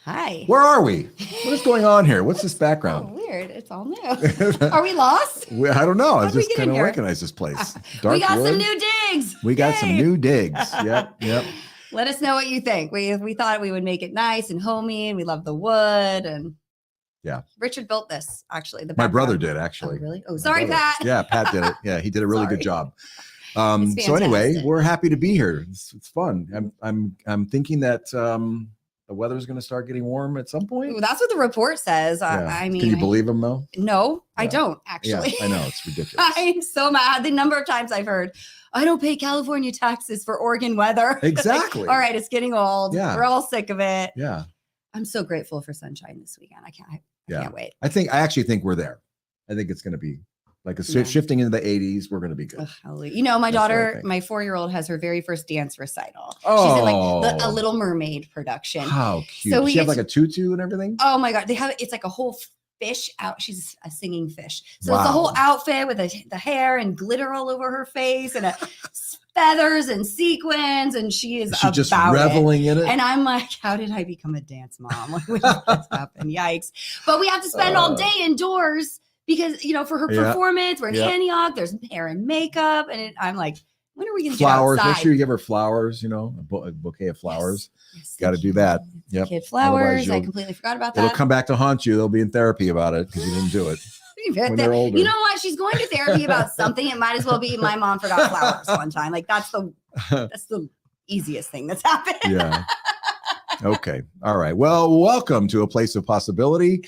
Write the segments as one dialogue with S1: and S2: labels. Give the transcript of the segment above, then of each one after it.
S1: Hi.
S2: Where are we? What is going on here? What's this
S1: Oh,
S2: background?
S1: weird. It's all new. Are we lost?
S2: I don't know. I
S1: How'd we
S2: just
S1: get in
S2: kind of
S1: here?
S2: recognize this place. Dark
S1: We got
S2: wood.
S1: some new digs.
S2: We got some
S1: Yay.
S2: new digs. Yep.
S1: Let us know what you think. We thought we would make it nice and homey, and we love the wood. And
S2: yeah,
S1: Richard built this actually.
S2: My brother did actually.
S1: Oh, really? Oh, sorry, Pat.
S2: Yeah, Pat did it. Yeah, he did a really good job.
S1: It's
S2: So anyway,
S1: fantastic.
S2: we're happy to be here. It's fun. I'm thinking that the weather's going to start getting warm at some point.
S1: Ooh, that's what the report says.
S2: Yeah.
S1: I mean,
S2: can you believe him though?
S1: No, I
S2: Yeah.
S1: don't actually.
S2: Yeah, I know it's ridiculous.
S1: I'm so mad. The number of times I've heard, I don't pay California taxes for Oregon weather.
S2: Exactly.
S1: Like, all right, it's getting old.
S2: Yeah.
S1: We're all sick of it.
S2: Yeah.
S1: I'm so grateful for sunshine this weekend. I can't wait.
S2: I actually think we're there. I think it's going to be like shifting into the 80s. We're going to be good.
S1: Ugh, hallelujah. You know, my daughter, my 4-year-old, has her very first dance recital.
S2: Oh.
S1: She's in like a Little Mermaid production.
S2: How cute.
S1: So
S2: she have like a tutu and everything?
S1: Oh my God. It's like a whole fish out. She's a singing fish. So
S2: Wow.
S1: It's a whole outfit with the hair and glitter all over her face and feathers and sequins. And she is
S2: just reveling in it.
S1: And I'm like, how did I become a dance mom? Like, when did this happen? Yikes. But we have to spend all day indoors because, for her performance, we're in Antioch, there's hair and makeup. And I'm like, when are we going to get
S2: flowers?
S1: outside?
S2: Make sure you give her flowers, a bouquet of flowers.
S1: Yes,
S2: got to do that.
S1: Yep. Kid flowers. I completely forgot about that.
S2: It'll come back to haunt you. They'll be in therapy about it because you didn't do it. When they're older.
S1: You know what? She's going to therapy about something. It might as well be my mom forgot flowers one time. Like that's the easiest thing that's happened.
S2: Yeah. Okay. All right. Well, welcome to A Place of Possibility.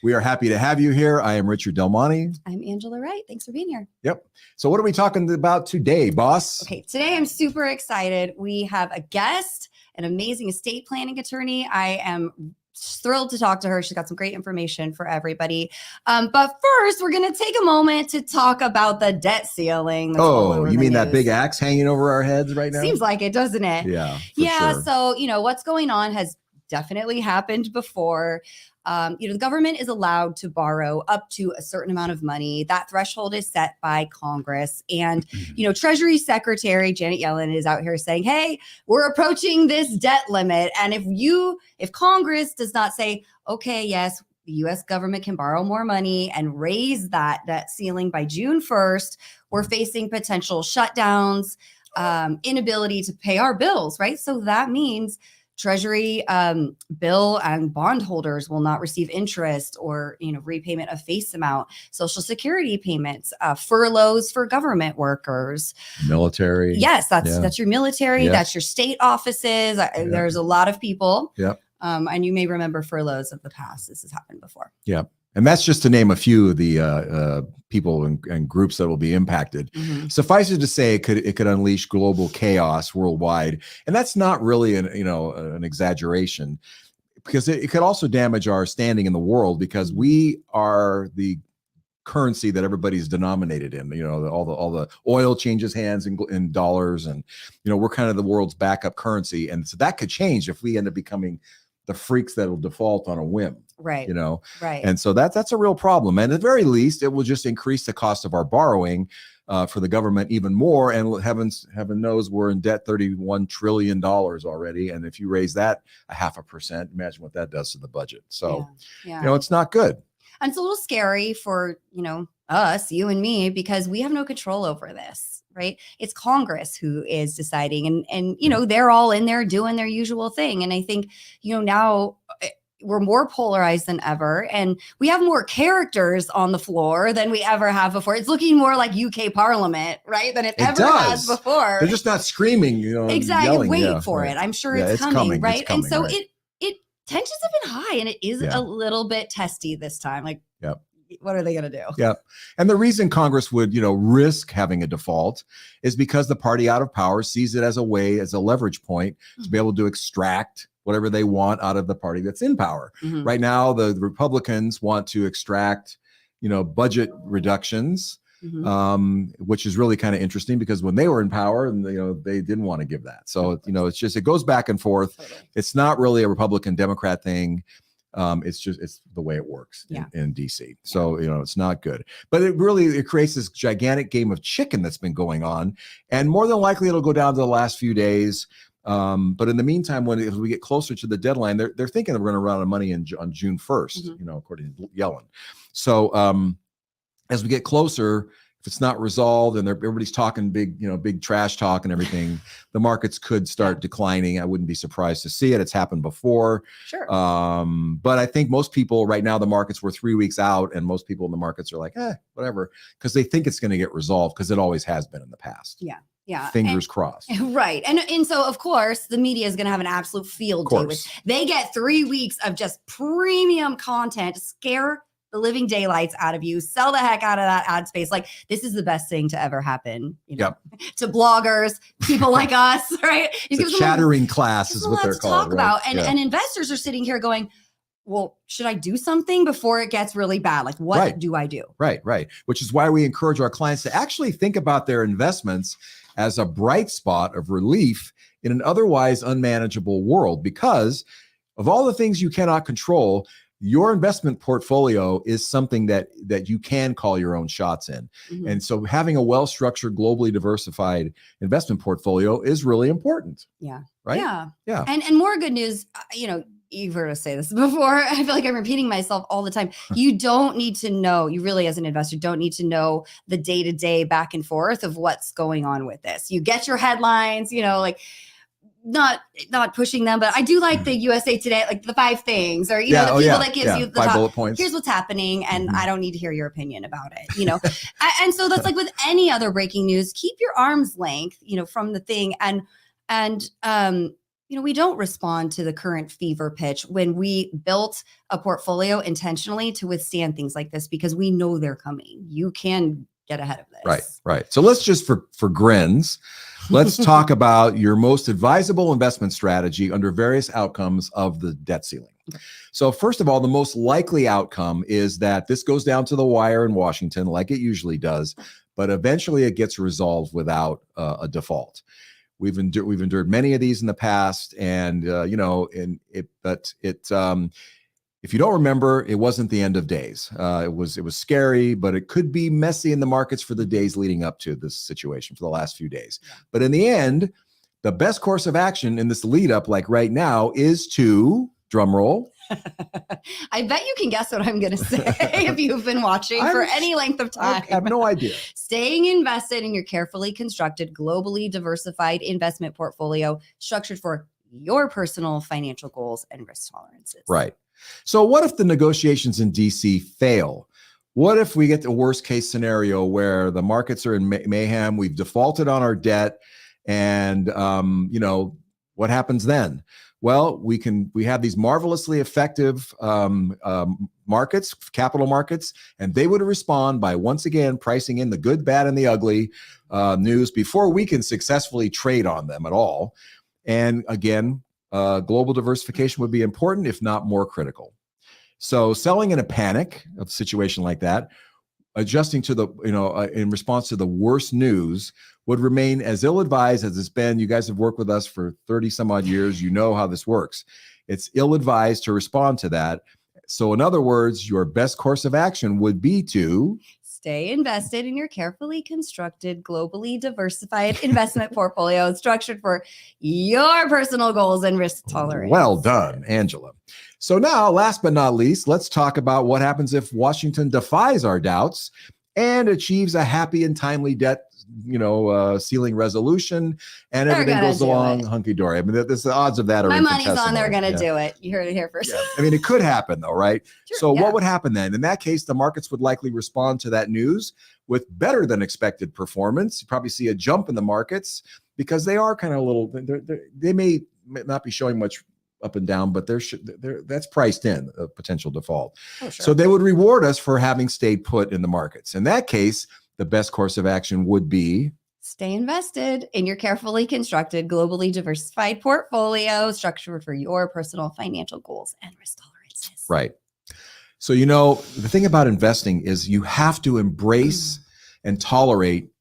S2: We are happy to have you here. I am Richard Del Monte.
S1: I'm Angela Wright. Thanks for being here.
S2: Yep. So what are we talking about today, boss?
S1: Okay. Today I'm super excited. We have a guest, an amazing estate planning attorney. I am thrilled to talk to her. She's got some great information for everybody. But first, we're going to take a moment to talk about the debt ceiling.
S2: Oh, you mean that big axe hanging over our heads right now?
S1: Seems like it, doesn't it?
S2: Yeah.
S1: Yeah. Sure. So, what's going on has definitely happened before. The government is allowed to borrow up to a certain amount of money. That threshold is set by Congress. And, Treasury Secretary Janet Yellen is out here saying, hey, we're approaching this debt limit. And if Congress does not say, okay, yes, the U.S. government can borrow more money and raise that debt ceiling by June 1st, we're facing potential shutdowns, inability to pay our bills, right? So that means Treasury bill and bondholders will not receive interest or, repayment of face amount, Social Security payments, furloughs for government workers,
S2: military.
S1: Yes, that's your military.
S2: Yeah.
S1: That's your state offices. There's a lot of people.
S2: Yep.
S1: And you may remember furloughs of the past. This has happened before.
S2: Yeah. And that's just to name a few of the people and groups that will be impacted. Mm-hmm. Suffice it to say, it could unleash global chaos worldwide, and that's not really an exaggeration, because it could also damage our standing in the world, because we are the currency that everybody's denominated in. All the oil changes hands in dollars, and we're kind of the world's backup currency, and so that could change if we end up becoming the freaks that will default on a whim.
S1: Right.
S2: Right. And so that's a real problem. And at the very least, it will just increase the cost of our borrowing for the government even more. And heaven knows we're in debt $31 trillion already. And if you raise that 0.5%, imagine what that does to the budget. So, it's not good.
S1: And it's a little scary for, us, you and me, because we have no control over this. Right. It's Congress who is deciding, and they're all in there doing their usual thing. And I think, now we're more polarized than ever, and we have more characters on the floor than we ever have before. It's looking more like UK Parliament, right, than it ever has before.
S2: They're just not screaming,
S1: exactly.
S2: Yelling.
S1: Wait for it. I'm sure it's coming, right? And so it tensions have been high, and it is a little bit testy this time. Like, what are they going to do?
S2: Yeah. And the reason Congress would, risk having a default is because the party out of power sees it as a leverage point to be able to extract whatever they want out of the party that's in power. Mm-hmm. Right now, the Republicans want to extract, budget reductions, which is really kind of interesting, because when they were in power, and they didn't want to give that. So, it goes back and forth. Totally. It's not really a Republican Democrat thing. It's the way it works in DC. So, it's not good, but it creates this gigantic game of chicken that's been going on. And more than likely, it'll go down to the last few days. But in the meantime, as we get closer to the deadline, they're thinking we're going to run out of money on June 1st, according to Yellen. So as we get closer, if it's not resolved and everybody's talking big trash talk and everything, the markets could start declining. I wouldn't be surprised to see it. It's happened before.
S1: Sure.
S2: But I think most people right now, the markets were 3 weeks out, and most people in the markets are like, whatever, because they think it's going to get resolved, because it always has been in the past.
S1: Yeah. Yeah.
S2: Fingers crossed.
S1: Right. And so, of course, the media is going to have an absolute field day with. They get 3 weeks of just premium content to scare the living daylights out of you, sell the heck out of that ad space. Like, this is the best thing to ever happen, to bloggers, people like us, right?
S2: The chattering class is what they're called.
S1: Talk about. And investors are sitting here going, well, should I do something before it gets really bad? Like, what do I do? Right.
S2: Which is why we encourage our clients to actually think about their investments as a bright spot of relief in an otherwise unmanageable world. Because of all the things you cannot control, your investment portfolio is something that you can call your own shots in. And so having a well-structured, globally diversified investment portfolio is really important.
S1: Yeah.
S2: Right?
S1: Yeah. And more good news, you've heard us say this before. I feel like I'm repeating myself all the time. You don't need to know, you really as an investor don't need to know the day-to-day back and forth of what's going on with this. You get your headlines, not pushing them, but I do like the USA Today, like the 5 things, or the people that gives you the
S2: 5
S1: top,
S2: bullet points.
S1: Here's what's happening, and I don't need to hear your opinion about it. And so that's like with any other breaking news, keep your arm's length, from the thing, and we don't respond to the current fever pitch when we built a portfolio intentionally to withstand things like this, because we know they're coming. You can get ahead of this.
S2: Right. So let's just for grins, let's talk about your most advisable investment strategy under various outcomes of the debt ceiling. So first of all, the most likely outcome is that this goes down to the wire in Washington, like it usually does, but eventually it gets resolved without a default. We've endured many of these in the past, and if you don't remember, it wasn't the end of days. It was scary, but it could be messy in the markets for the days leading up to this situation, for the last few days. But in the end, the best course of action in this lead up, like right now, is to, drum roll.
S1: I bet you can guess what I'm going to say if you've been watching for any length of time.
S2: I have no idea.
S1: Staying invested in your carefully constructed, globally diversified investment portfolio structured for your personal financial goals and risk tolerances.
S2: Right. So what if the negotiations in DC fail? What if we get the worst case scenario where the markets are in mayhem, we've defaulted on our debt, and what happens then? Well, we have these marvelously effective markets, capital markets, and they would respond by once again pricing in the good, bad, and the ugly news before we can successfully trade on them at all. And again, global diversification would be important, if not more critical. So selling in a panic of a situation like that, adjusting to the, in response to the worst news, would remain as ill-advised as it's been. You guys have worked with us for 30 some odd years. You know how this works. It's ill-advised to respond to that. So in other words, your best course of action would be to
S1: stay invested in your carefully constructed, globally diversified investment portfolio structured for your personal goals and risk tolerance.
S2: Well done, Angela. So now, last but not least, let's talk about what happens if Washington defies our doubts and achieves a happy and timely debt ceiling resolution, and everything goes along hunky-dory. I mean, the odds of that are
S1: infinitesimal. My money's on they're going to do it. You heard it here first.
S2: Yeah. I mean, it could happen though, right? Sure, so what would happen then? In that case, the markets would likely respond to that news with better than expected performance. You probably see a jump in the markets because they are kind of a little, they may not be showing much up and down, but that's priced in a potential default. Oh, sure. So they would reward us for having stayed put in the markets. In that case, the best course of action would be
S1: stay invested in your carefully constructed, globally diversified portfolio structured for your personal financial goals and risk tolerances.
S2: Right. So, the thing about investing is you have to embrace and tolerate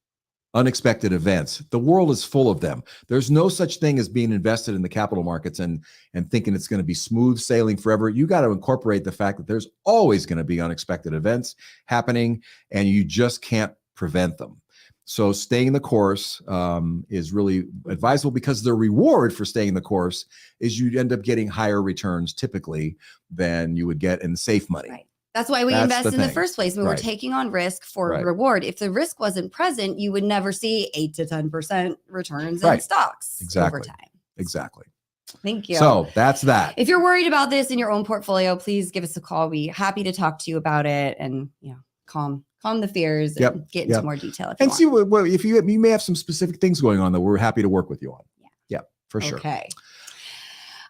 S2: unexpected events. The world is full of them. There's no such thing as being invested in the capital markets and thinking it's going to be smooth sailing forever. You got to incorporate the fact that there's always going to be unexpected events happening, and you just can't prevent them. So staying the course is really advisable, because the reward for staying the course is you end up getting higher returns typically than you would get in safe money.
S1: Right. That's why we
S2: That's
S1: invest
S2: the
S1: in the
S2: thing.
S1: first place. When we're
S2: Right.
S1: taking on risk for
S2: Right.
S1: reward. If the risk wasn't present, you would never see 8 to 10% returns in
S2: Right.
S1: stocks over
S2: Exactly.
S1: time.
S2: Exactly.
S1: Thank you.
S2: So that's that.
S1: If you're worried about this in your own portfolio, please give us a call. We're happy to talk to you about it and calm the fears and get into more detail.
S2: And see what if you may have some specific things going on that we're happy to work with you on. Yeah, for sure.
S1: Okay.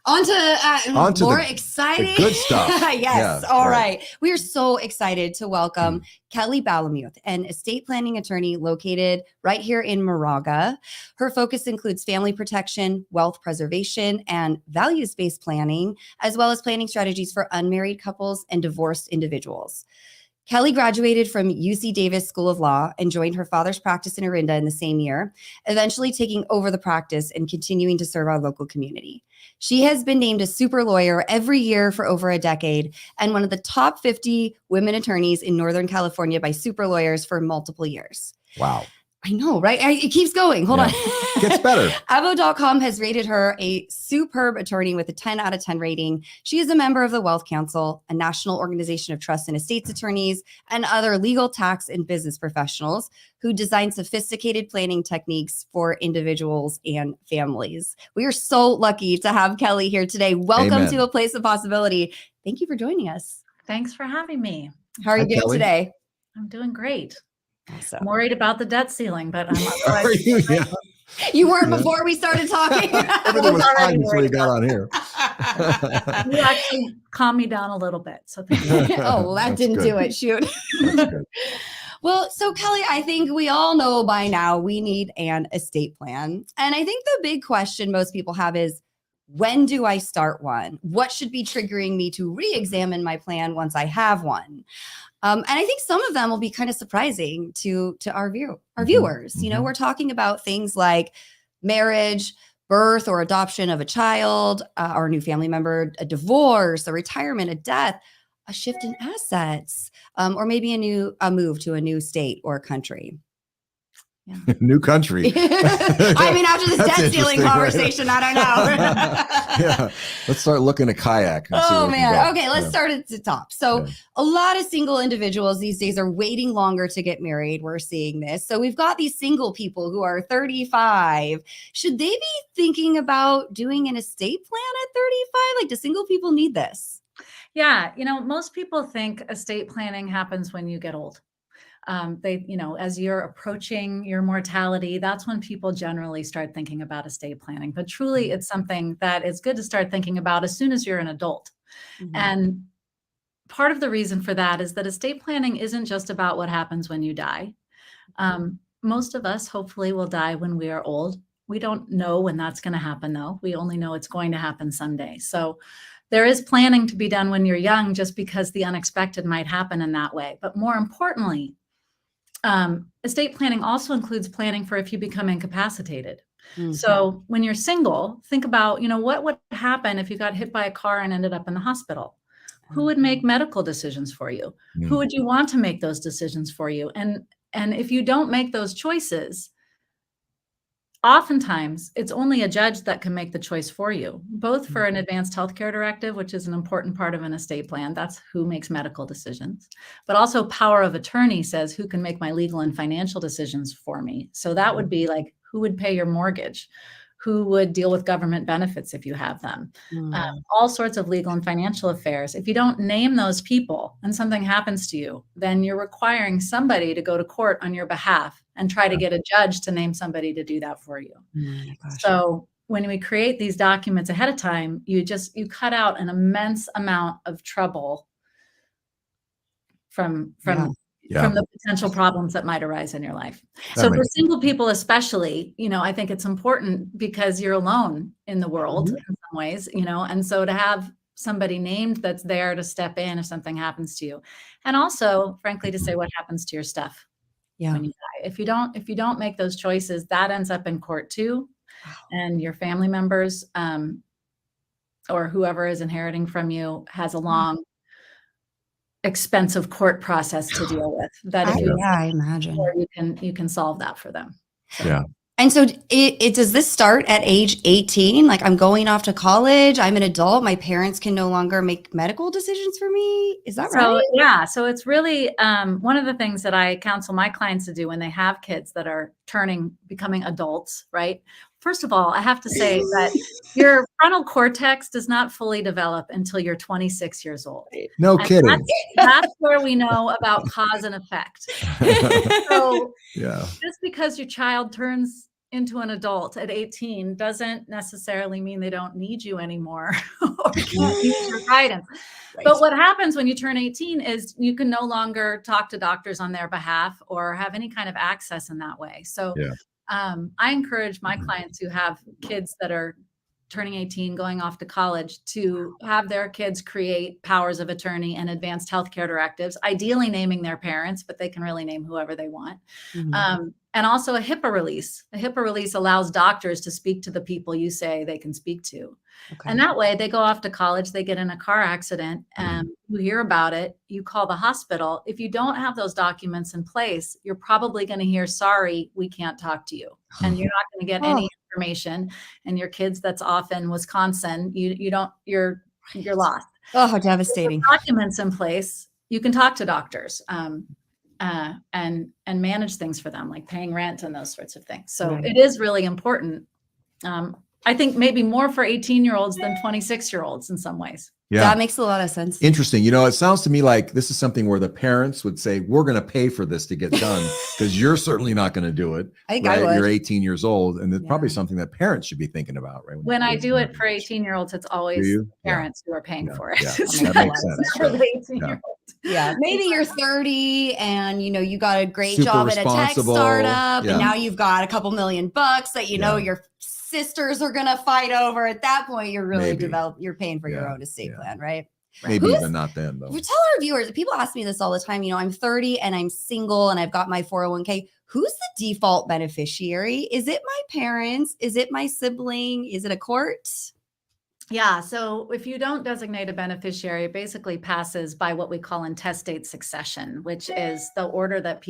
S1: On to more exciting,
S2: the good stuff.
S1: Yes.
S2: Yeah,
S1: All right. We are so excited to welcome Kelly Balamuth, an estate planning attorney located right here in Moraga. Her focus includes family protection, wealth preservation, and values-based planning, as well as planning strategies for unmarried couples and divorced individuals. Kelly graduated from UC Davis School of Law and joined her father's practice in Orinda in the same year, eventually taking over the practice and continuing to serve our local community. She has been named a super lawyer every year for over a decade and one of the top 50 women attorneys in Northern California by Super Lawyers for multiple years.
S2: Wow.
S1: I know, right? It keeps going. Hold on.
S2: Gets better.
S1: Avo.com has rated her a superb attorney with a 10 out of 10 rating. She is a member of the Wealth Council, a national organization of trust and estates attorneys, and other legal, tax, and business professionals who design sophisticated planning techniques for individuals and families. We are so lucky to have Kelly here today. Welcome to A Place of Possibility. Thank you for joining us.
S3: Thanks for having me.
S1: How are you doing today?
S3: I'm doing great.
S1: Awesome.
S3: I'm worried about the debt ceiling, but I'm
S2: otherwise.
S1: You weren't before we started talking.
S2: Everything was fine until we got on here.
S3: You actually calmed me down a little bit. So thank you.
S1: Oh, well, that didn't do it. Shoot. Well, so Kelly, I think we all know by now we need an estate plan. And I think the big question most people have is, when do I start one? What should be triggering me to re-examine my plan once I have one? And I think some of them will be kind of surprising to our viewers. You know, we're talking about things like marriage, birth or adoption of a child, or a new family member, a divorce, a retirement, a death, a shift in assets, or maybe a move to a new state or country.
S2: Yeah. New country.
S1: I mean, after this debt ceiling conversation, right? I don't know.
S2: Yeah. Let's start looking at kayak.
S1: Oh, man. Okay, let's start at the top. So a lot of single individuals these days are waiting longer to get married. We're seeing this. So we've got these single people who are 35. Should they be thinking about doing an estate plan at 35? Like, do single people need this?
S3: Yeah. Most people think estate planning happens when you get old. As you're approaching your mortality, that's when people generally start thinking about estate planning. But truly, it's something that is good to start thinking about as soon as you're an adult. Mm-hmm. And part of the reason for that is that estate planning isn't just about what happens when you die. Most of us, hopefully, will die when we are old. We don't know when that's going to happen, though. We only know it's going to happen someday. So there is planning to be done when you're young, just because the unexpected might happen in that way. But more importantly, estate planning also includes planning for if you become incapacitated. Mm-hmm. So when you're single, think about, what would happen if you got hit by a car and ended up in the hospital? Who would make medical decisions for you? Mm-hmm. Who would you want to make those decisions for you? And if you don't make those choices, oftentimes it's only a judge that can make the choice for you, both for an advanced healthcare directive, which is an important part of an estate plan. That's who makes medical decisions, but also power of attorney says who can make my legal and financial decisions for me. So that would be like, who would pay your mortgage? Who would deal with government benefits if you have them? All sorts of legal and financial affairs. If you don't name those people and something happens to you, then you're requiring somebody to go to court on your behalf and try to get a judge to name somebody to do that for you. So when we create these documents ahead of time, you cut out an immense amount of trouble from the potential problems that might arise in your life. So for single people especially, I think it's important because you're alone in the world in some ways, and so to have somebody named that's there to step in if something happens to you. And also, frankly, to say what happens to your stuff when you die. If you don't make those choices, that ends up in court too. Wow. And your family members or whoever is inheriting from you has a long expensive court process to deal with. That if you
S1: I imagine.
S3: you can solve that for them. So.
S2: Yeah.
S1: And so it does this start at age 18? Like, I'm going off to college, I'm an adult, my parents can no longer make medical decisions for me. Is that right?
S3: Yeah. So it's really one of the things that I counsel my clients to do when they have kids that are becoming adults, right? First of all, I have to say that your frontal cortex does not fully develop until you're 26 years old.
S2: No
S3: And
S2: kidding.
S3: That's where we know about cause and effect. So
S2: Yeah.
S3: just because your child turns into an adult at 18 doesn't necessarily mean they don't need you anymore or can't use your guidance.
S1: Right.
S3: But what happens when you turn 18 is you can no longer talk to doctors on their behalf or have any kind of access in that way. So
S2: Yeah.
S3: I encourage my clients who have kids that are turning 18, going off to college, to have their kids create powers of attorney and advanced healthcare directives, ideally naming their parents, but they can really name whoever they want. And also a HIPAA release. A HIPAA release allows doctors to speak to the people you say they can speak to.
S1: Okay.
S3: And that way they go off to college, they get in a car accident, and you hear about it, you call the hospital. If you don't have those documents in place, you're probably going to hear, sorry, we can't talk to you. And you're not going to get any information. And your kids that's off in Wisconsin, you're lost.
S1: Oh, how devastating.
S3: With documents in place, you can talk to doctors and manage things for them, like paying rent and those sorts of things. So
S1: Right.
S3: it is really important. I think maybe more for 18-year-olds than 26-year-olds in some ways.
S2: Yeah.
S1: That makes a lot of sense.
S2: Interesting. It sounds to me like this is something where the parents would say, we're going to pay for this to get done because you're certainly not going to do it.
S1: I think
S2: right?
S1: I would.
S2: You're 18 years old. And it's probably
S1: Yeah.
S2: something that parents should be thinking about, right?
S3: When I do it for 18-year-olds, it's always parents who are paying for it.
S2: Yeah.
S3: It's
S2: That
S3: not
S2: makes sense.
S3: for the 18-year-olds.
S1: Yeah. Maybe you're 30 and you got a great
S2: Super
S1: job at a tech
S2: responsible.
S1: startup
S2: Yeah.
S1: and now you've got a couple $1 million that your sisters are gonna fight over. At that point, you're really you're paying for your own estate plan, right?
S2: Maybe even not then, though.
S1: Tell our viewers, people ask me this all the time. I'm 30 and I'm single and I've got my 401k. Who's the default beneficiary? Is it my parents? Is it my sibling? Is it a court?
S3: Yeah. So if you don't designate a beneficiary, it basically passes by what we call intestate succession, which is the order that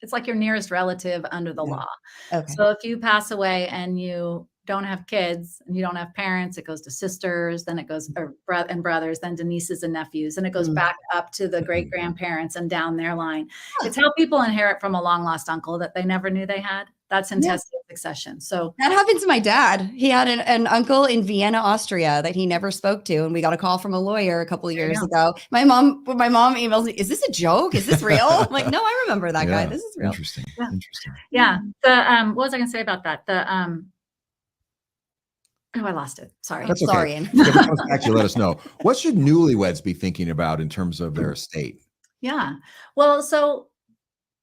S3: it's like your nearest relative under the law.
S1: Okay.
S3: So if you pass away and you don't have kids and you don't have parents, it goes to sisters, then it goes and brothers, then to nieces and nephews, and it goes back up to the great grandparents and down their line. It's how people inherit from a long lost uncle that they never knew they had. That's intestate succession. So
S1: that happened to my dad. He had an uncle in Vienna, Austria that he never spoke to. And we got a call from a lawyer a couple of years ago. My mom emails me, is this a joke? Is this real? I'm like, no, I remember that guy. This is real.
S2: Interesting.
S3: Yeah. What was I going to say about that? I lost it. Sorry.
S2: That's okay.
S1: Sorry.
S2: If it comes back to you, let us know. What should newlyweds be thinking about in terms of their estate?
S3: Yeah. Well, so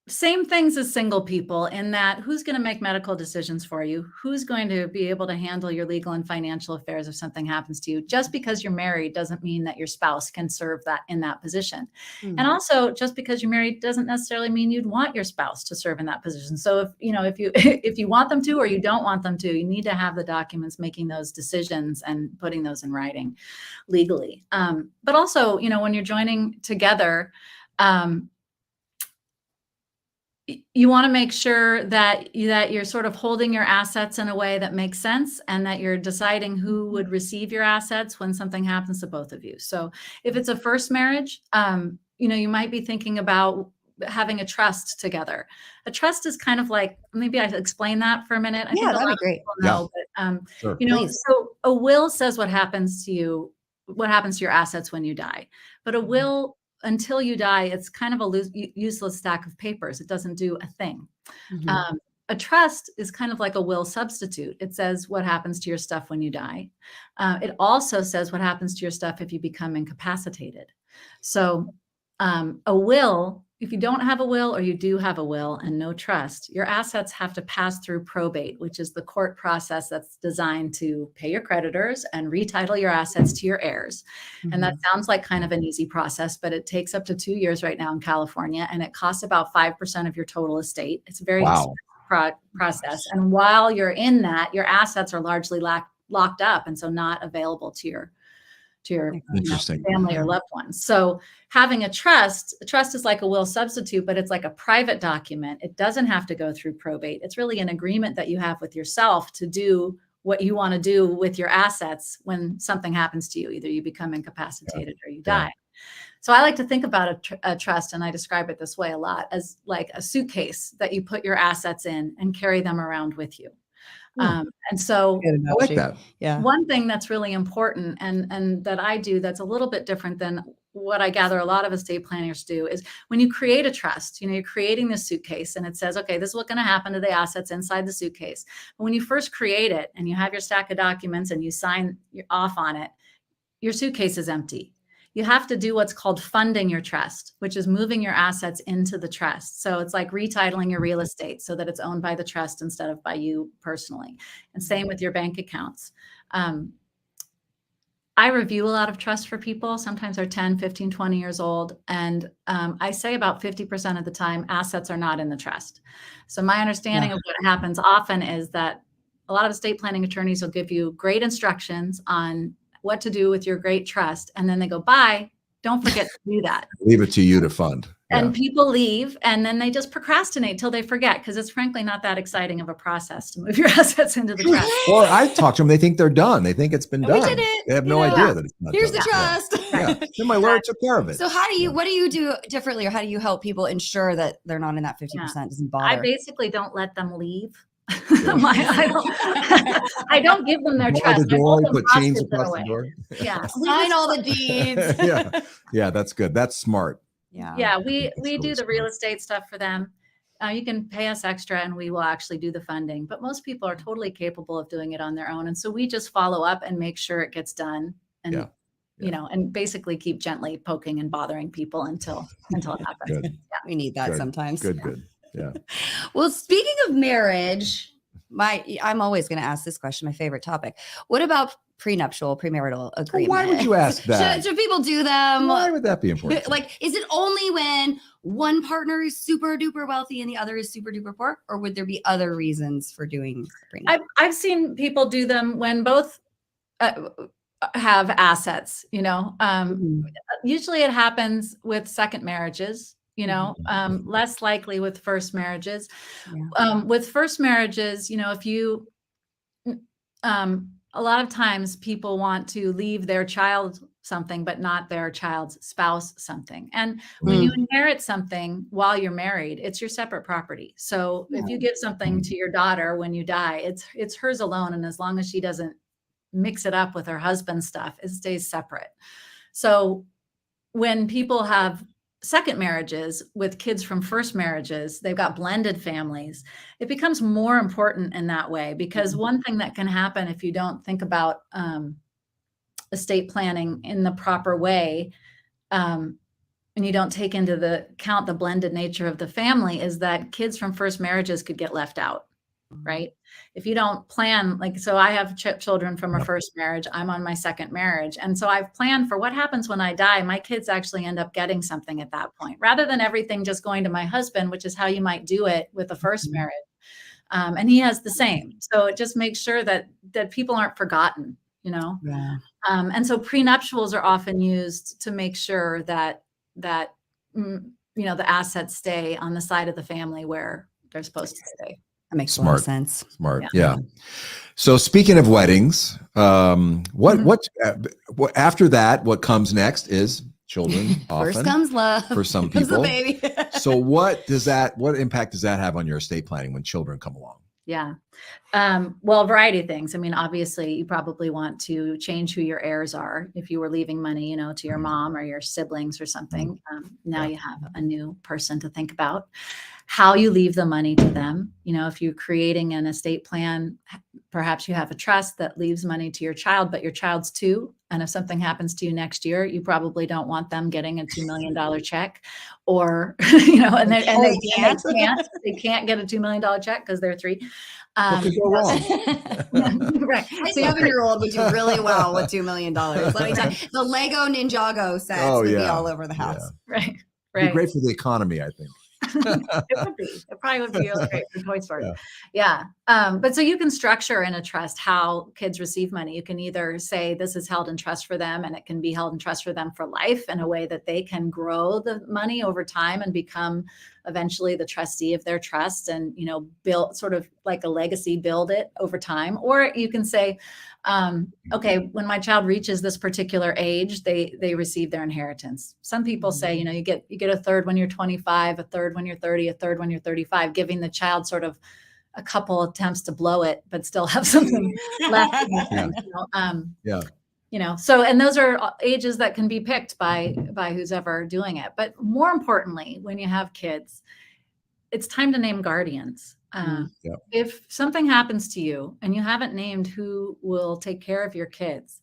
S3: same things as single people in that who's going to make medical decisions for you? Who's going to be able to handle your legal and financial affairs if something happens to you? Just because you're married doesn't mean that your spouse can serve in that position. And also, just because you're married doesn't necessarily mean you'd want your spouse to serve in that position. So if you want them to or you don't want them to, you need to have the documents making those decisions and putting those in writing legally. But also, when you're joining together, you want to make sure that you're sort of holding your assets in a way that makes sense and that you're deciding who would receive your assets when something happens to both of you. So if it's a first marriage, you might be thinking about having a trust together. A trust is kind of like, maybe I explain that for a minute. I think
S1: that'd be great.
S3: Know, but, so a will says what happens to you, what happens to your assets when you die. But a will, until you die, it's kind of a useless stack of papers. It doesn't do a thing. A trust is kind of like a will substitute. It says what happens to your stuff when you die. It also says what happens to your stuff if you become incapacitated. So a will, if you don't have a will or you do have a will and no trust, your assets have to pass through probate, which is the court process that's designed to pay your creditors and retitle your assets to your heirs. And that sounds like kind of an easy process, but it takes up to 2 years right now in California, and it costs about 5% of your total estate. It's a very expensive process. And while you're in that, your assets are largely locked up and so not available to to your
S2: Interesting.
S3: family or loved ones. So having a trust is like a will substitute, but it's like a private document. It doesn't have to go through probate. It's really an agreement that you have with yourself to do what you want to do with your assets when something happens to you. Either you become incapacitated or you die. So I like to think about a trust, and I describe it this way a lot, as like a suitcase that you put your assets in and carry them around with you. And so
S2: I like that.
S1: Yeah.
S3: one thing that's really important and that I do that's a little bit different than what I gather a lot of estate planners do is when you create a trust, you're creating this suitcase and it says, okay, this is what's going to happen to the assets inside the suitcase. But when you first create it and you have your stack of documents and you sign off on it, your suitcase is empty. You have to do what's called funding your trust, which is moving your assets into the trust. So it's like retitling your real estate so that it's owned by the trust instead of by you personally. And same with your bank accounts. I review a lot of trusts for people. Sometimes they're 10, 15, 20 years old. And I say about 50% of the time, assets are not in the trust. So my understanding of what happens often is that a lot of estate planning attorneys will give you great instructions on what to do with your great trust. And then they go, bye, don't forget to do that.
S2: Leave it to you to fund.
S3: And people leave and then they just procrastinate till they forget because it's frankly not that exciting of a process to move your assets into the trust.
S2: Or I talk to them, they think they're done. They think it's been done.
S1: We did it.
S2: They have no idea that it's not
S1: Here's
S2: done.
S1: the trust.
S2: Yeah. Then my lawyer took care of it.
S1: So what do you do differently, or how do you help people ensure that they're not in that 50% doesn't bother?
S3: I basically don't let them leave. I don't give them their trust.
S2: The door, put chains across the door.
S3: Yeah.
S1: Sign all the deeds.
S2: Yeah, that's good. That's smart.
S3: Yeah, we do the real estate stuff for them. You can pay us extra and we will actually do the funding, but most people are totally capable of doing it on their own. And so we just follow up and make sure it gets done and, and basically keep gently poking and bothering people until it happens.
S1: We need that sometimes.
S2: Good. Yeah.
S1: Well, speaking of marriage, I'm always going to ask this question, my favorite topic. What about premarital agreement?
S2: Why would you ask that?
S1: Should people do them?
S2: Why would that be important?
S1: Like, is it only when one partner is super duper wealthy and the other is super duper poor? Or would there be other reasons for doing prenup?
S3: I've seen people do them when both have assets, usually it happens with second marriages. Less likely with first marriages. With first marriages, if you, a lot of times people want to leave their child something, but not their child's spouse something. And when you inherit something while you're married, it's your separate property. So if you give something to your daughter when you die, it's hers alone. And as long as she doesn't mix it up with her husband's stuff, it stays separate. So when people have second marriages with kids from first marriages, they've got blended families. It becomes more important in that way because one thing that can happen if you don't think about estate planning in the proper way, and you don't take into the account the blended nature of the family, is that kids from first marriages could get left out. Right? If you don't plan, so I have children from a first marriage, I'm on my second marriage. And so I've planned for what happens when I die. My kids actually end up getting something at that point, rather than everything just going to my husband, which is how you might do it with the first marriage. And he has the same. So it just makes sure that people aren't forgotten, And so prenuptials are often used to make sure that the assets stay on the side of the family where they're supposed to stay.
S1: That makes a lot of sense.
S2: Smart. Yeah. So speaking of weddings, what after that, what comes next is children. Often,
S1: first comes love
S2: for some
S1: comes the
S2: people.
S1: baby.
S2: So what impact does that have on your estate planning when children come along?
S3: Yeah. Well, a variety of things. I mean, obviously you probably want to change who your heirs are. If you were leaving money, to your mom or your siblings or something, now you have a new person to think about. How you leave the money to them. If you're creating an estate plan, perhaps you have a trust that leaves money to your child, but your child's 2. And if something happens to you next year, you probably don't want them getting a $2 million check, or, and they can't get a $2 million check because they're 3.
S2: What could go wrong?
S1: Right. My 7-year-old would do really well with $2 million. Let me tell you, the Lego Ninjago sets would be all over the house.
S3: Right.
S2: It'd be great for the economy, I think.
S3: It would be. It probably would be really great for Toy Story.
S2: Yeah.
S3: Yeah. But so you can structure in a trust how kids receive money. You can either say this is held in trust for them, and it can be held in trust for them for life in a way that they can grow the money over time and become eventually the trustee of their trust, and, build sort of like a legacy, build it over time. Or you can say, okay, when my child reaches this particular age, they receive their inheritance. Some people say, you get a third when you're 25, a third when you're 30, a third when you're 35, giving the child sort of a couple attempts to blow it, but still have something left. So, and those are ages that can be picked by who's ever doing it. But more importantly, when you have kids, it's time to name guardians. If something happens to you and you haven't named who will take care of your kids,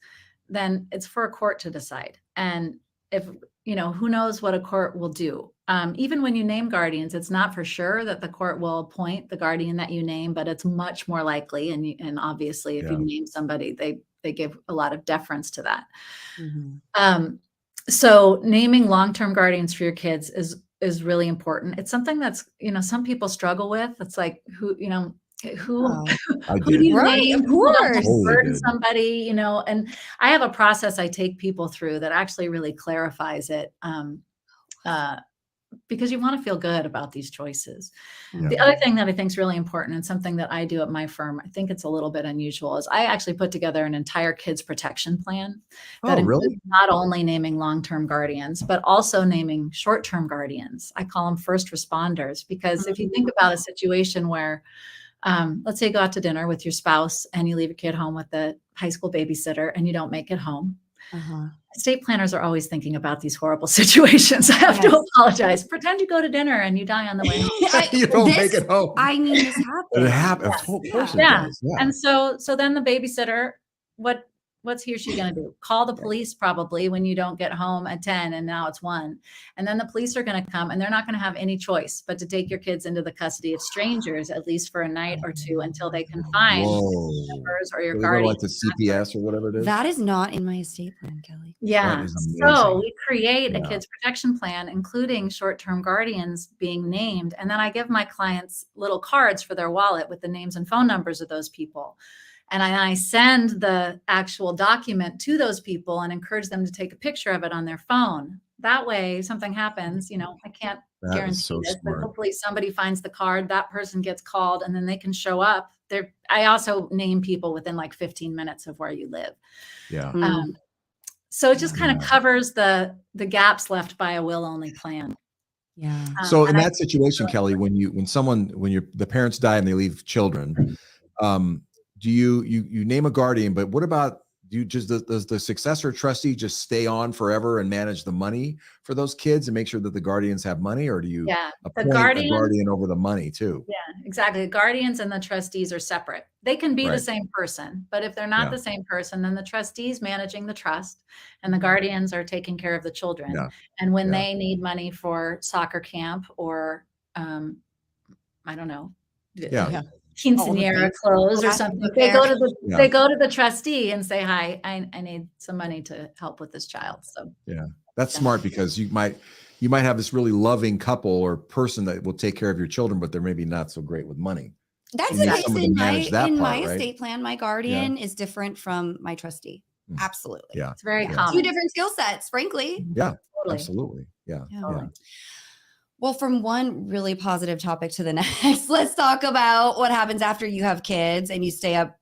S3: then it's for a court to decide. And if, who knows what a court will do. Even when you name guardians, it's not for sure that the court will appoint the guardian that you name, but it's much more likely. And obviously, if you name somebody, they give a lot of deference to that. So naming long-term guardians for your kids is really important. It's something that's, some people struggle with. It's like, who do you name? Who doesn't burden somebody, and I have a process I take people through that actually really clarifies it. Because you want to feel good about these choices. The other thing that I think is really important, and something that I do at my firm, I think it's a little bit unusual, is I actually put together an entire kids protection plan that includes not only naming long-term guardians, but also naming short-term guardians. I call them first responders, because if you think about a situation where, let's say you go out to dinner with your spouse and you leave your kid home with the high school babysitter and you don't make it home. Estate planners are always thinking about these horrible situations. I have to apologize. Pretend you go to dinner and you die on the way.
S2: You don't make it home.
S1: I mean, this happens.
S2: It happens. Of course it does. Yeah.
S3: And so then the babysitter, what's he or she going to do? Call the police probably when you don't get home at 10 and now it's 1. And then the police are going to come, and they're not going to have any choice but to take your kids into the custody of strangers, at least for a night or two, until they can find members or your guardian.
S2: Like the CPS or whatever it is.
S1: That is not in my estate plan, Kelly.
S3: Yeah. So we create a kids protection plan, including short-term guardians being named. And then I give my clients little cards for their wallet with the names and phone numbers of those people. And I send the actual document to those people and encourage them to take a picture of it on their phone. That way, if something happens, I can't guarantee this, but hopefully somebody finds the card, that person gets called, and then they can show up. I also name people within like 15 minutes of where you live.
S2: Yeah.
S3: So it just kind of covers the gaps left by a will-only plan.
S1: Yeah.
S2: So in that situation, Kelly, when the parents die and they leave children, do you name a guardian, but what about, does the successor trustee just stay on forever and manage the money for those kids and make sure that the guardians have money, or do you appoint a guardian over the money too?
S3: Yeah, exactly. The guardians and the trustees are separate. They can be the same person, but if they're not the same person, then the trustees managing the trust and the guardians are taking care of the children. And when they need money for soccer camp or I don't know. Quinceanera clothes or something. They go to the trustee and say, "Hi, I need some money to help with this child." So
S2: that's smart, because you might have this really loving couple or person that will take care of your children, but they're maybe not so great with money.
S1: That's the case in my estate plan. My guardian is different from my trustee. Absolutely.
S2: Yeah,
S3: it's very common.
S1: 2 different skill sets, frankly.
S2: Yeah, absolutely. Yeah.
S1: Well, from one really positive topic to the next, let's talk about what happens after you have kids and you stay up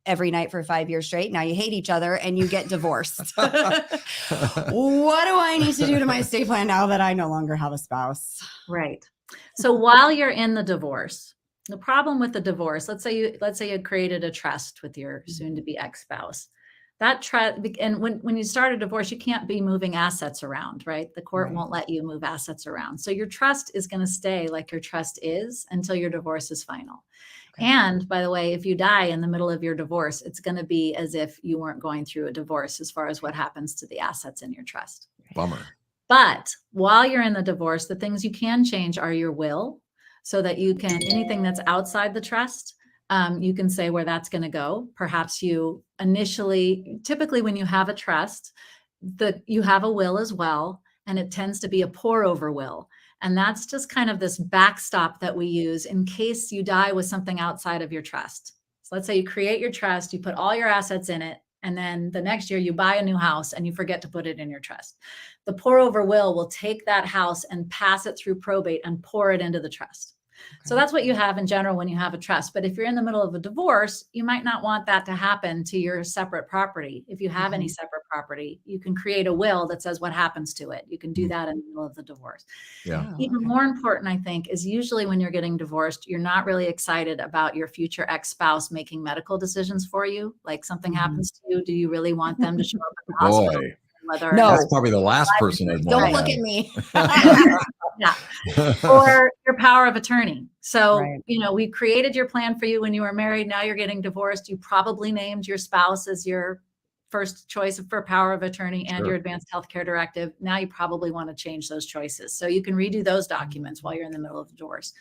S1: every night for 5 years straight. Now you hate each other and you get divorced. What do I need to do to my estate plan now that I no longer have a spouse?
S3: Right. So while you're in the divorce, the problem with the divorce, let's say you had created a trust with your soon-to-be ex-spouse. That trust, and when you start a divorce, you can't be moving assets around, right? The court won't let you move assets around. So your trust is going to stay like your trust is until your divorce is final. And by the way, if you die in the middle of your divorce, it's going to be as if you weren't going through a divorce as far as what happens to the assets in your trust.
S2: Bummer.
S3: But while you're in the divorce, the things you can change are your will, so that you can, anything that's outside the trust, you can say where that's going to go. Perhaps you typically when you have a trust, you have a will as well, and it tends to be a pour over will. And that's just kind of this backstop that we use in case you die with something outside of your trust. So let's say you create your trust, you put all your assets in it, and then the next year you buy a new house and you forget to put it in your trust. The pour over will take that house and pass it through probate and pour it into the trust. So that's what you have in general when you have a trust. But if you're in the middle of a divorce, you might not want that to happen to your separate property. If you have any separate property, you can create a will that says what happens to it. You can do that in the middle of the divorce.
S2: Yeah.
S3: Even more important, I think, is usually when you're getting divorced, you're not really excited about your future ex-spouse making medical decisions for you. Like something happens to you. Do you really want them to show up at the hospital?
S2: Boy,
S3: Whether
S1: No.
S2: that's probably the last person I'd
S1: Don't
S2: want
S1: look
S2: to
S1: at me.
S3: yeah. Or your power of attorney. So,
S1: Right.
S3: we created your plan for you when you were married. Now you're getting divorced. You probably named your spouse as your first choice for power of attorney and your advanced healthcare directive. Now you probably want to change those choices. So you can redo those documents while you're in the middle of the divorce.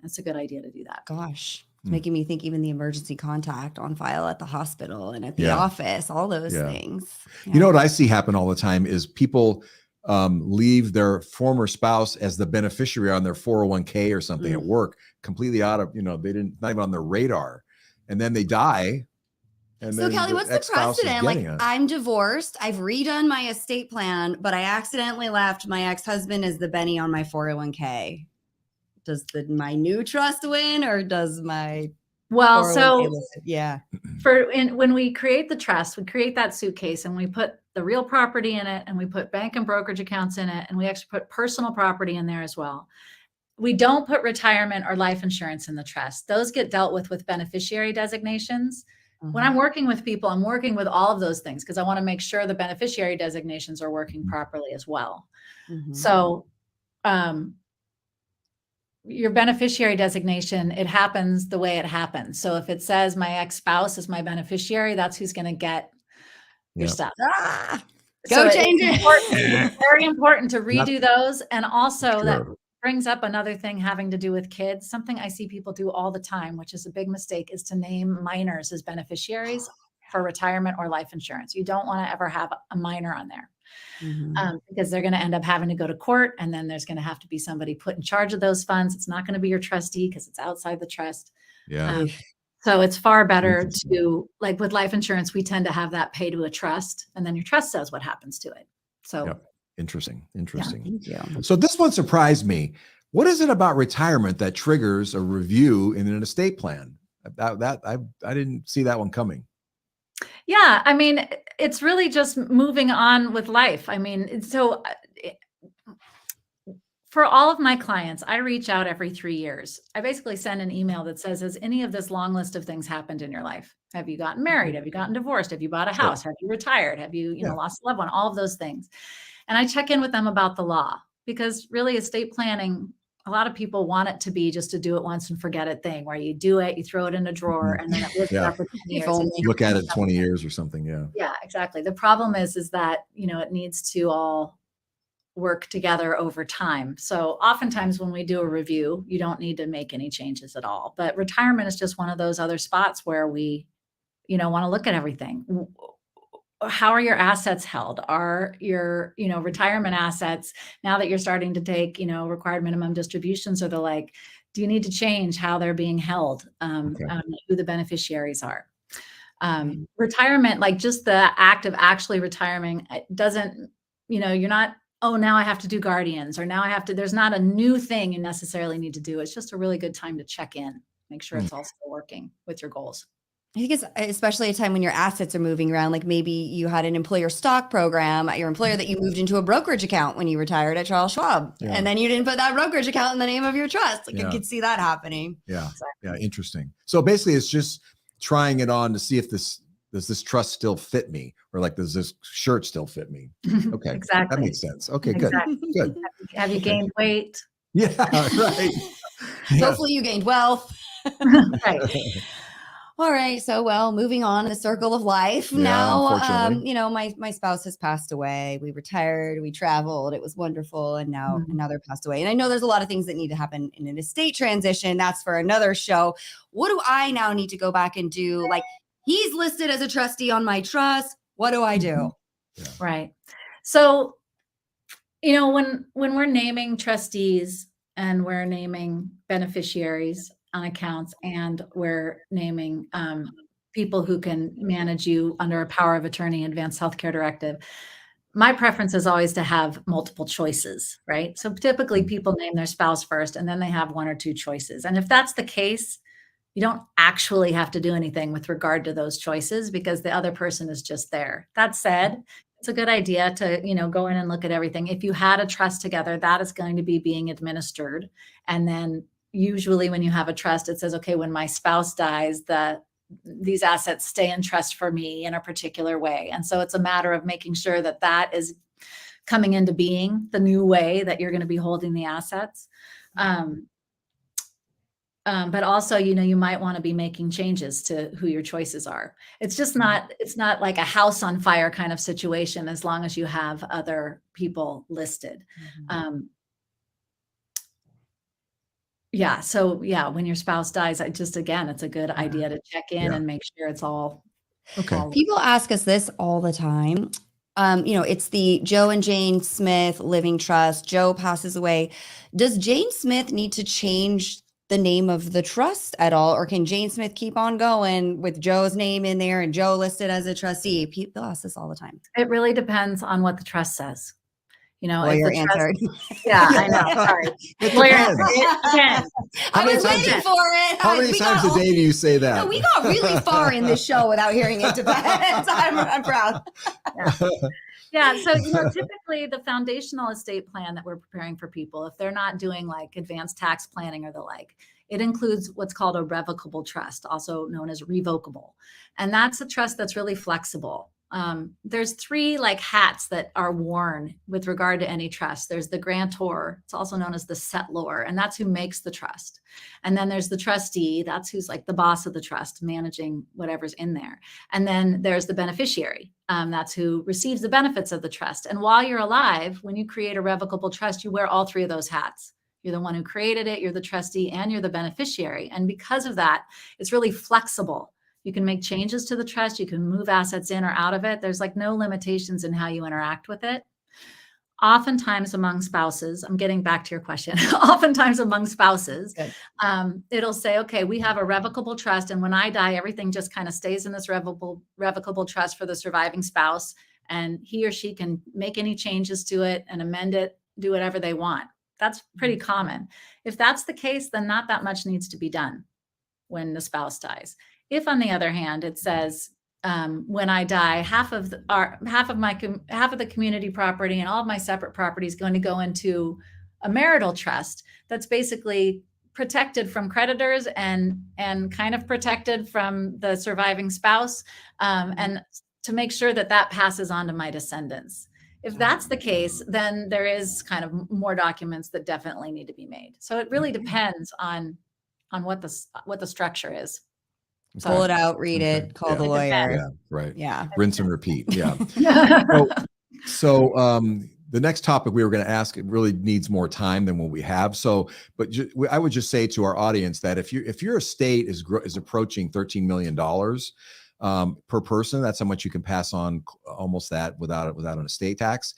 S3: That's a good idea to do that.
S1: Gosh, it's making me think even the emergency contact on file at the hospital and at the office, all those things.
S2: You know what I see happen all the time is people leave their former spouse as the beneficiary on their 401k or something at work, completely out of, they didn't, not even on their radar. And then they die. And
S1: So
S2: then
S1: Kelly, what's the
S2: ex-spouse is
S1: precedent? Like,
S2: getting it.
S1: I'm divorced. I've redone my estate plan, but I accidentally left my ex-husband as the Benny on my 401k. Does my new trust win, or does my
S3: Well,
S1: 401k
S3: so
S1: listen?
S3: when we create the trust, we create that suitcase and we put the real property in it and we put bank and brokerage accounts in it and we actually put personal property in there as well. We don't put retirement or life insurance in the trust. Those get dealt with beneficiary designations. When I'm working with people, I'm working with all of those things because I want to make sure the beneficiary designations are working properly as well. So your beneficiary designation, it happens the way it happens. So if it says my ex-spouse is my beneficiary, that's who's going to get your stuff.
S1: Go change it.
S3: It's very important to redo those. And also that brings up another thing having to do with kids. Something I see people do all the time, which is a big mistake, is to name minors as beneficiaries for retirement or life insurance. You don't want to ever have a minor on there. Because they're going to end up having to go to court, and then there's going to have to be somebody put in charge of those funds. It's not going to be your trustee because it's outside the trust. So it's far better to, like with life insurance, we tend to have that pay to a trust, and then your trust says what happens to it. So
S2: Interesting.
S1: Thank you.
S2: So this one surprised me. What is it about retirement that triggers a review in an estate plan? I didn't see that one coming.
S3: Yeah, I mean, it's really just moving on with life. I mean, so for all of my clients, I reach out every 3 years. I basically send an email that says, has any of this long list of things happened in your life? Have you gotten married? Have you gotten divorced? Have you bought a house? Have you retired? Have you, lost a loved one? All of those things. And I check in with them about the law, because really estate planning, a lot of people want it to be just to do it once and forget it thing, where you do it, you throw it in a drawer, and then it lives there for 20 years.
S2: Look at it 20 years or something.
S3: Yeah, exactly. The problem is that, it needs to all work together over time. So oftentimes when we do a review, you don't need to make any changes at all. But retirement is just one of those other spots where we, want to look at everything. How are your assets held? Are your, retirement assets, now that you're starting to take, required minimum distributions or the like, do you need to change how they're being held? Who the beneficiaries are? Retirement, like just the act of actually retiring, it doesn't, you're not, oh, now I have to do guardians, or now I have to, there's not a new thing you necessarily need to do. It's just a really good time to check in, make sure it's all still working with your goals.
S1: I think it's especially a time when your assets are moving around. Like maybe you had an employer stock program at your employer that you moved into a brokerage account when you retired at Charles Schwab. And then you didn't put that brokerage account in the name of your trust. Like you could see that happening.
S2: Yeah. Interesting. So basically it's just trying it on to see if does this trust still fit me? Or like, does this shirt still fit me? Okay.
S3: Exactly.
S2: That makes sense. Okay,
S3: exactly.
S2: Good.
S3: Have you gained weight?
S2: Yeah, right.
S1: Hopefully you gained wealth.
S3: Right.
S1: All right. So, moving on in the circle of life. Now, my spouse has passed away. We retired, we traveled. It was wonderful. And now another passed away. And I know there's a lot of things that need to happen in an estate transition. That's for another show. What do I now need to go back and do? Like, he's listed as a trustee on my trust. What do I do?
S3: Right. So You know, when we're naming trustees and we're naming beneficiaries on accounts and we're naming people who can manage you under a power of attorney advanced healthcare directive, my preference is always to have multiple choices, right? So typically people name their spouse first and then they have one or two choices. And if that's the case, you don't actually have to do anything with regard to those choices because the other person is just there. That said, it's a good idea to, go in and look at everything. If you had a trust together, that is going to be being administered. And then usually when you have a trust, it says, okay, when my spouse dies, these assets stay in trust for me in a particular way. And so it's a matter of making sure that that is coming into being, the new way that you're going to be holding the assets. But also, you might want to be making changes to who your choices are. It's just it's not like a house on fire kind of situation as long as you have other people listed. Yeah. So yeah, when your spouse dies, again, it's a good idea to check in and make sure it's all
S2: Okay.
S1: People ask us this all the time. It's the Joe and Jane Smith Living Trust. Joe passes away. Does Jane Smith need to change the name of the trust at all? Or can Jane Smith keep on going with Joe's name in there and Joe listed as a trustee? People ask this all the time.
S3: It really depends on what the trust says.
S1: Lawyer
S3: if the
S1: answered.
S3: Yeah, I know. Sorry.
S2: It
S3: Lawyer,
S2: depends.
S3: it depends.
S1: I was waiting for it.
S2: How many times a day do you say that?
S1: No, we got really far in this show without hearing it depends. I'm proud.
S3: Yeah. So, typically the foundational estate plan that we're preparing for people, if they're not doing like advanced tax planning or the like, it includes what's called a revocable trust, also known as revocable. And that's a trust that's really flexible. There's three like hats that are worn with regard to any trust. There's the grantor, it's also known as the settlor, and that's who makes the trust. And then there's the trustee, that's who's like the boss of the trust, managing whatever's in there. And then there's the beneficiary, that's who receives the benefits of the trust. And while you're alive, when you create a revocable trust, you wear all three of those hats. You're the one who created it, you're the trustee, and you're the beneficiary. And because of that, it's really flexible. You can make changes to the trust. You can move assets in or out of it. There's like no limitations in how you interact with it. Oftentimes among spouses, I'm getting back to your question. Oftentimes among spouses, it'll say, okay, we have a revocable trust. And when I die, everything just kind of stays in this revocable trust for the surviving spouse. And he or she can make any changes to it and amend it, do whatever they want. That's pretty common. If that's the case, then not that much needs to be done when the spouse dies. If, on the other hand, it says, when I die, half of the community property and all of my separate property is going to go into a marital trust that's basically protected from creditors and kind of protected from the surviving spouse, and to make sure that passes on to my descendants. If that's the case, then there is kind of more documents that definitely need to be made. So it really depends on what the structure is.
S1: Pull it out, read it, call the lawyer.
S2: Yeah, right.
S1: Yeah.
S2: Rinse and repeat. Yeah. So the next topic we were going to ask, it really needs more time than what we have. So, but I would just say to our audience that if your estate is approaching $13 million per person, that's how much you can pass on, almost that without an estate tax.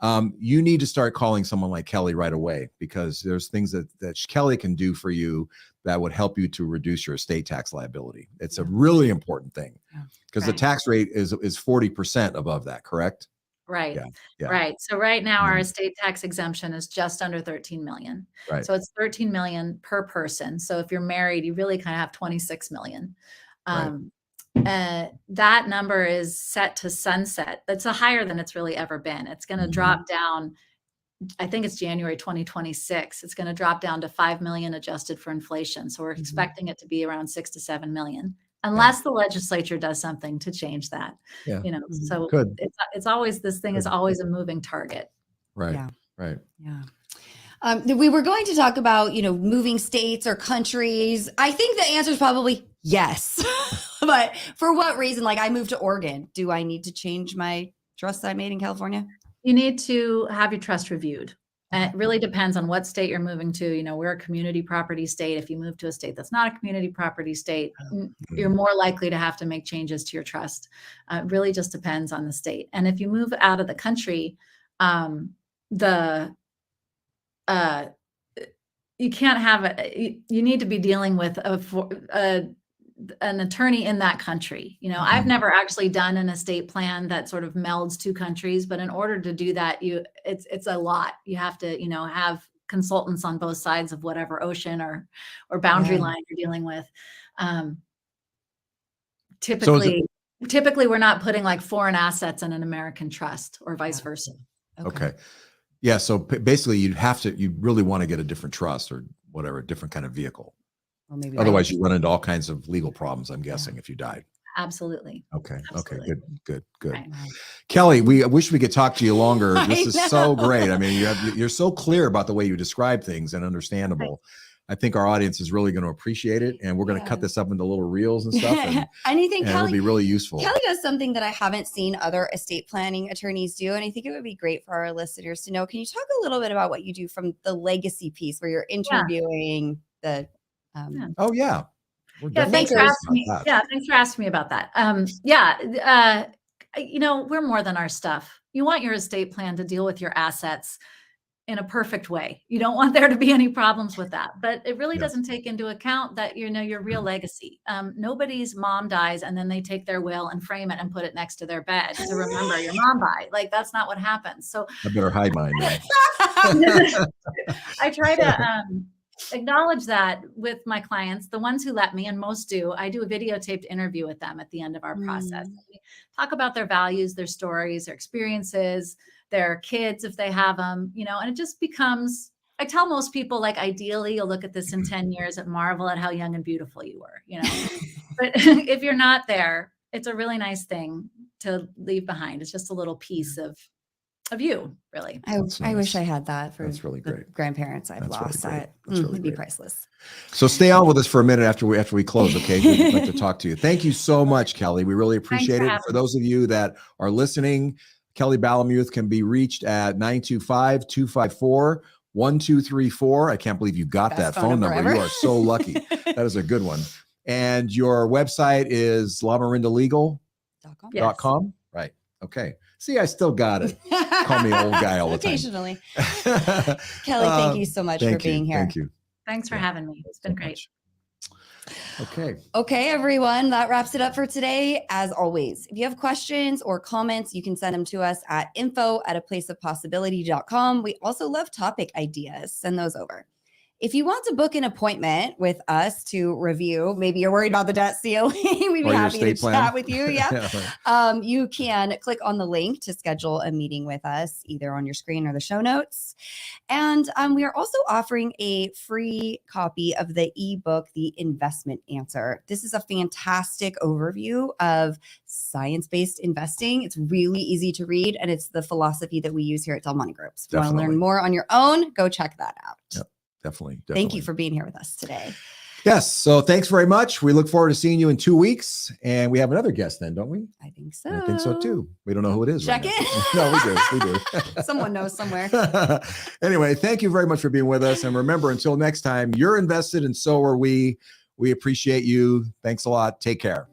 S2: You need to start calling someone like Kelly right away, because there's things that Kelly can do for you that would help you to reduce your estate tax liability. It's a really important thing, because the tax rate is 40% above that, correct?
S3: Right.
S2: Yeah.
S3: Right. So right now our estate tax exemption is just under 13 million.
S2: Right.
S3: So it's 13 million per person. So if you're married, you really kind of have 26 million. That number is set to sunset. That's higher than it's really ever been. It's going to drop down. I think it's January 2026. It's going to drop down to 5 million adjusted for inflation. So we're expecting it to be around 6 to 7 million, unless the legislature does something to change that. So
S2: Good.
S3: It's always, this thing is always a moving target.
S2: Right.
S1: Yeah.
S2: Right.
S1: Yeah. We were going to talk about, moving states or countries. I think the answer is probably yes. But for what reason? Like, I moved to Oregon. Do I need to change my trust I made in California?
S3: You need to have your trust reviewed. And it really depends on what state you're moving to. We're a community property state. If you move to a state that's not a community property state, you're more likely to have to make changes to your trust. It really just depends on the state. And if you move out of the country, the uh, you can't have it. You need to be dealing with an attorney in that country. You know, I've never actually done an estate plan that sort of melds two countries, but in order to do that, it's a lot. You have to, have consultants on both sides of whatever ocean or boundary
S1: Yeah.
S3: line you're dealing with.
S2: So
S3: Typically we're not putting like foreign assets in an American trust or vice versa.
S2: okay. Yeah. So basically you really want to get a different trust or whatever, a different kind of vehicle.
S1: Well, maybe
S2: Otherwise you run into all kinds of legal problems, I'm guessing, if you died.
S3: Absolutely.
S2: Okay.
S3: Absolutely.
S2: Okay. Good.
S3: Right.
S2: Kelly, I wish we could talk to you longer. This is so
S1: know.
S2: great. I mean, you're so clear about the way you describe things and understandable. I think our audience is really going to appreciate it, and we're going to cut this up into little reels and stuff. And
S1: Anything,
S2: it'll be really useful.
S1: Kelly does something that I haven't seen other estate planning attorneys do, and I think it would be great for our listeners to know. Can you talk a little bit about what you do from the legacy piece, where you're interviewing the?
S2: Oh yeah.
S3: Thanks for asking me. Yeah, thanks for asking me about that. We're more than our stuff. You want your estate plan to deal with your assets in a perfect way. You don't want there to be any problems with that, but it really doesn't take into account that, your real legacy. Nobody's mom dies and then they take their will and frame it and put it next to their bed to remember your mom died. Like, that's not what happens. So
S2: I better hide mine now.
S3: I try to acknowledge that with my clients, the ones who let me, and most do. I do a videotaped interview with them at the end of our process. We talk about their values, their stories, their experiences, their kids, if they have them, and it just becomes, I tell most people, like, ideally you'll look at this in 10 years and marvel at how young and beautiful you were, but if you're not there, it's a really nice thing to leave behind. It's just a little piece of you, really.
S1: I wish I had that for
S2: That's really great.
S1: Grandparents I've lost.
S2: Really
S1: That
S2: really
S1: would be
S2: great.
S1: priceless.
S2: So stay on with us for a minute after we close, okay? We'd like to talk to you. Thank you so much, Kelly. We really appreciate it. For those of you that are listening, Kelly Balamuth can be reached at 925-254-1234. I can't believe you got that phone number.
S1: Ever.
S2: You are so lucky. That is a good one. And your website is lamarindalegal.com. Right. Okay. See, I still got it. Call me old guy all the time.
S1: Occasionally. Kelly, thank you so much for being here.
S2: Thank you.
S3: Thanks for having me. It's been great.
S2: Okay,
S1: everyone, that wraps it up for today. As always, if you have questions or comments, you can send them to us at info@aplaceofpossibility.com. We also love topic ideas. Send those over. If you want to book an appointment with us to review, maybe you're worried about the debt ceiling, we'd be happy to chat with you. Yeah. You can click on the link to schedule a meeting with us, either on your screen or the show notes. And we are also offering a free copy of the ebook, The Investment Answer. This is a fantastic overview of science-based investing. It's really easy to read, and it's the philosophy that we use here at Del Monte Group. So if you want to learn more on your own, go check that out.
S2: Yep. Definitely.
S1: Thank you for being here with us today.
S2: Yes. So thanks very much. We look forward to seeing you in 2 weeks. And we have another guest then, don't we?
S1: I think so.
S2: I think so too. We don't know who it is.
S1: Check
S2: right
S1: it.
S2: No, we do.
S1: Someone knows somewhere.
S2: Anyway, thank you very much for being with us. And remember, until next time, you're invested and so are we. We appreciate you. Thanks a lot. Take care.